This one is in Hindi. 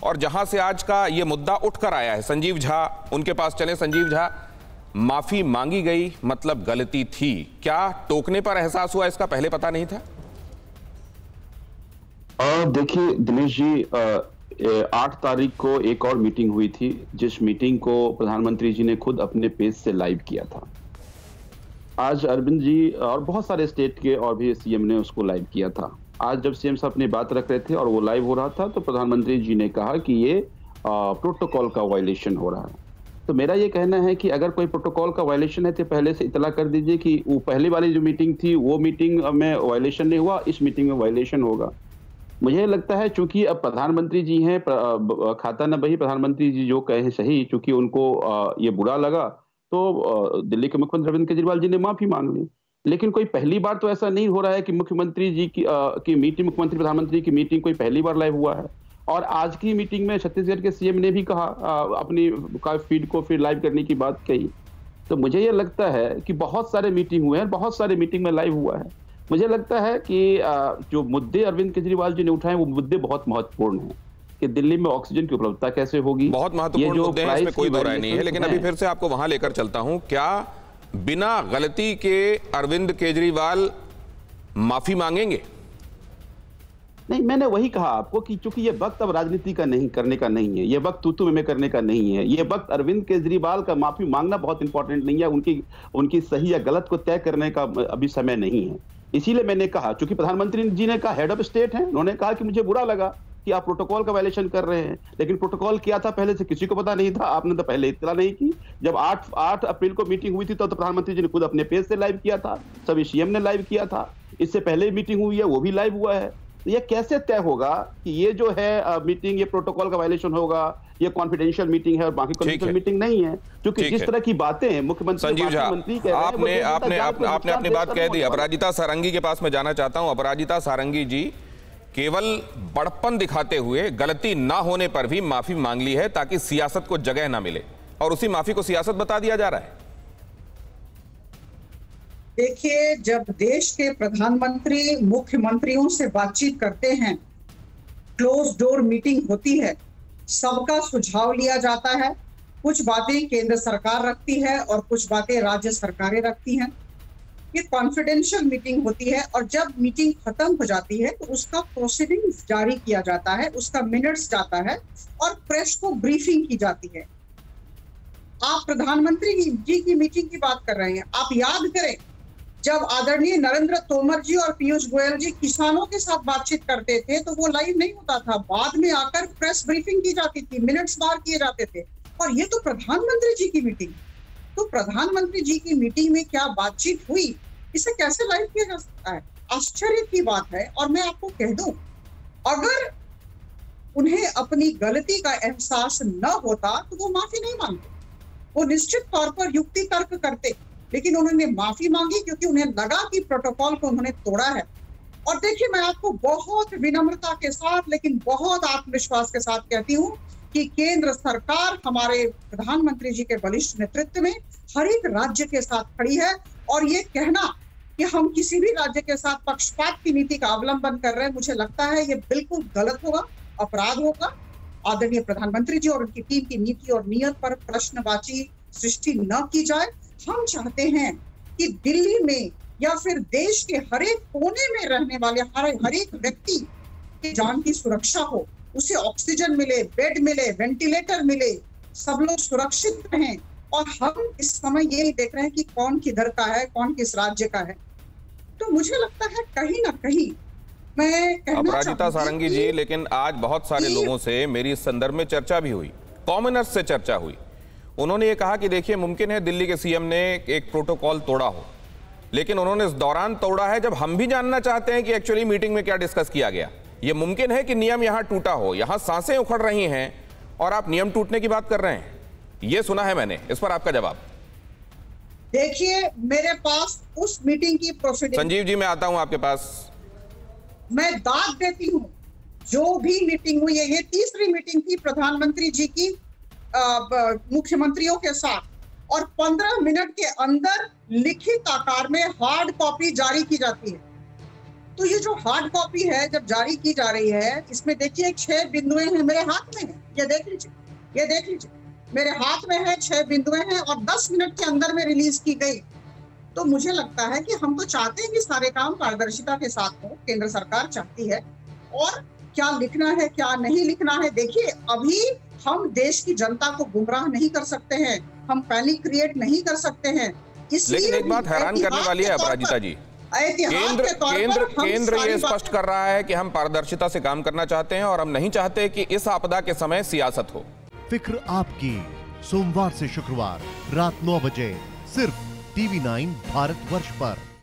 और जहां से आज का ये मुद्दा उठकर आया है, संजीव झा, उनके पास चले। संजीव झा, माफी मांगी गई मतलब गलती थी, क्या टोकने पर एहसास हुआ, इसका पहले पता नहीं था? देखिए दिनेश जी, 8 तारीख को एक और मीटिंग हुई थी, जिस मीटिंग को प्रधानमंत्री जी ने खुद अपने पेज से लाइव किया था। आज अरविंद जी और बहुत सारे स्टेट के और भी सीएम ने उसको लाइव किया था। आज जब सीएम साहब अपनी बात रख रहे थे और वो लाइव हो रहा था, तो प्रधानमंत्री जी ने कहा कि ये प्रोटोकॉल का वायलेशन हो रहा है। तो मेरा ये कहना है कि अगर कोई प्रोटोकॉल का वायलेशन है तो पहले से इतला कर दीजिए कि वो पहले वाली जो मीटिंग थी वो मीटिंग में वायलेशन नहीं हुआ, इस मीटिंग में वायलेशन होगा। मुझे लगता है चूंकि अब प्रधानमंत्री जी हैं, खाता न बही, प्रधानमंत्री जी जो कहे सही, चूंकि उनको ये बुरा लगा तो दिल्ली के मुख्यमंत्री अरविंद केजरीवाल जी ने माफी मांग ली। लेकिन कोई पहली बार तो ऐसा नहीं हो रहा है कि मुख्यमंत्री जी की मीटिंग, मुख्यमंत्री प्रधानमंत्री की मीटिंग कोई पहली बार लाइव हुआ है। और आज की मीटिंग में छत्तीसगढ़ के सीएम ने भी कहा, अपनी फीड को फिर लाइव करने की बात कही। तो मुझे ये लगता है कि बहुत सारे मीटिंग हुए हैं, बहुत सारे मीटिंग में लाइव हुआ है। मुझे लगता है कि जो मुद्दे अरविंद केजरीवाल जी ने उठाए वो मुद्दे बहुत महत्वपूर्ण हैं कि दिल्ली में ऑक्सीजन की उपलब्धता कैसे होगी। बहुत महत्वपूर्ण मुद्दे हैं, इसमें कोई दो राय नहीं है। लेकिन अभी फिर से आपको वहां लेकर चलता हूं, क्या बिना गलती के अरविंद केजरीवाल माफी मांगेंगे? नहीं, मैंने वही कहा आपको कि चूंकि ये वक्त अब राजनीति का नहीं करने का नहीं है, ये वक्त तू में करने का नहीं है, ये वक्त अरविंद केजरीवाल का माफी मांगना बहुत इंपॉर्टेंट नहीं है, उनकी सही या गलत को तय करने का अभी समय नहीं है। इसीलिए मैंने कहा, चूंकि प्रधानमंत्री जी ने कहा, हेड ऑफ स्टेट हैं, उन्होंने कहा कि मुझे बुरा लगा कि आप प्रोटोकॉल का वायलेशन कर रहे हैं। लेकिन प्रोटोकॉल क्या था पहले से किसी को पता नहीं था, आपने तो पहले इत्तला नहीं की। जब 8 अप्रैल को मीटिंग हुई थी तो प्रधानमंत्री जी ने खुद अपने पेज से लाइव किया था, सभी सीएम ने लाइव किया था। इससे पहले मीटिंग हुई है वो भी लाइव हुआ है। ये कैसे तय होगा कि ये जो है मीटिंग, ये प्रोटोकॉल का वायलेशन होगा, ये कॉन्फिडेंशियल मीटिंग है और बाकी कॉन्फिडेंशियल मीटिंग नहीं है? क्योंकि जिस तरह की बातें मुख्यमंत्री संजीव झा, आपने अपनी बात कह दी। अपराजिता सारंगी के पास मैं जाना चाहता हूं। अपराजिता सारंगी जी, केवल बड़प्पन दिखाते हुए गलती ना होने पर भी माफी मांग ली है ताकि सियासत को जगह ना मिले, और उसी माफी को सियासत बता दिया जा रहा है। देखिए, जब देश के प्रधानमंत्री मुख्यमंत्रियों से बातचीत करते हैं, क्लोज डोर मीटिंग होती है, सबका सुझाव लिया जाता है। कुछ बातें केंद्र सरकार रखती है और कुछ बातें राज्य सरकारें रखती हैं। ये कॉन्फिडेंशियल मीटिंग होती है और जब मीटिंग खत्म हो जाती है तो उसका प्रोसीडिंग्स जारी किया जाता है, उसका मिनट्स जाता है और प्रेस को ब्रीफिंग की जाती है। आप प्रधानमंत्री जी की मीटिंग की बात कर रहे हैं, आप याद करें जब आदरणीय नरेंद्र तोमर जी और पीयूष गोयल जी किसानों के साथ बातचीत करते थे तो वो लाइव नहीं होता था, बाद में आकर प्रेस ब्रीफिंग की जाती थी, मिनट्स बाहर किए जाते थे। और ये तो प्रधानमंत्री जी की मीटिंग, तो प्रधानमंत्री जी की मीटिंग में क्या बातचीत हुई, इसे कैसे लाइव किया जा सकता है? आश्चर्य की बात है। और मैं आपको कह दूं, अगर उन्हें अपनी गलती का एहसास न होता तो वो माफी नहीं मांगते, वो निश्चित तौर पर युक्ति तर्क करते। लेकिन उन्होंने माफी मांगी क्योंकि उन्हें लगा कि प्रोटोकॉल को उन्होंने तोड़ा है। और देखिए, मैं आपको बहुत विनम्रता के साथ लेकिन बहुत आत्मविश्वास के साथ कहती हूँ कि केंद्र सरकार हमारे प्रधानमंत्री जी के बलिष्ठ नेतृत्व में हर एक राज्य के साथ खड़ी है। और ये कहना कि हम किसी भी राज्य के साथ पक्षपात की नीति का अवलंबन कर रहे हैं, मुझे लगता है ये बिल्कुल गलत होगा, अपराध होगा। आदरणीय प्रधानमंत्री जी और उनकी टीम की नीति और नीयत पर प्रश्नवाची सृष्टि न की जाए। हम चाहते हैं कि दिल्ली में या फिर देश के हर एक कोने में रहने वाले हर एक व्यक्ति की जान की सुरक्षा हो, उसे ऑक्सीजन मिले, बेड मिले, वेंटिलेटर मिले, सब लोग सुरक्षित रहें। और हम इस समय यही देख रहे हैं कि कौन किधर का है, कौन किस राज्य का है। तो मुझे लगता है कहीं ना कहीं मैं कहना अपराजिता सारंगी जी, लेकिन आज बहुत सारे लोगों से मेरी इस संदर्भ में चर्चा भी हुई, कॉमनर्स से चर्चा हुई। उन्होंने ये कहा कि देखिए, मुमकिन है दिल्ली के सीएम ने एक प्रोटोकॉल तोड़ा हो, लेकिन उन्होंने इस दौरान तोड़ा है जब हम भी जानना चाहते हैं कि एक्चुअली मीटिंग में क्या डिस्कस किया गया। ये मुमकिन है कि नियम यहां टूटा हो, यहां सांसें उखड़ रही हैं और आप नियम टूटने की बात कर रहे हैं, ये सुना है मैंने। इस पर आपका जवाब? देखिए, मेरे पास उस मीटिंग की प्रोसीडिंग। संजीव जी, मैं आता हूं आपके पास। मैं दाद देती हूं, जो भी मीटिंग हुई है, ये तीसरी मीटिंग थी प्रधानमंत्री जी की मुख्यमंत्रियों के साथ, और 15 मिनट के अंदर लिखित आकार में हार्ड कॉपी जारी की जाती है। तो ये जो हार्ड कॉपी है जब जारी की जा रही है, इसमें देखिए 6 बिंदुएं हैं, मेरे हाथ में है, ये देख लीजिए, ये देख लीजिए, मेरे हाथ में है, 6 बिंदुएं हैं और 10 मिनट के अंदर में रिलीज की गई। तो मुझे लगता है कि हम तो चाहते हैं कि सारे काम पारदर्शिता के साथ हो, केंद्र सरकार चाहती है, और क्या लिखना है क्या नहीं लिखना है, देखिए अभी हम देश की जनता को गुमराह नहीं कर सकते हैं, हम पैनिक क्रिएट नहीं कर सकते हैं। लेकिन एक बात हैरान करने वाली है अपराजिता जी, केंद्र ये स्पष्ट कर रहा है कि हम पारदर्शिता से काम करना चाहते हैं और हम नहीं चाहते कि इस आपदा के समय सियासत हो। फिक्र आपकी, सोमवार से शुक्रवार रात 9 बजे सिर्फ TV9 भारतवर्ष पर।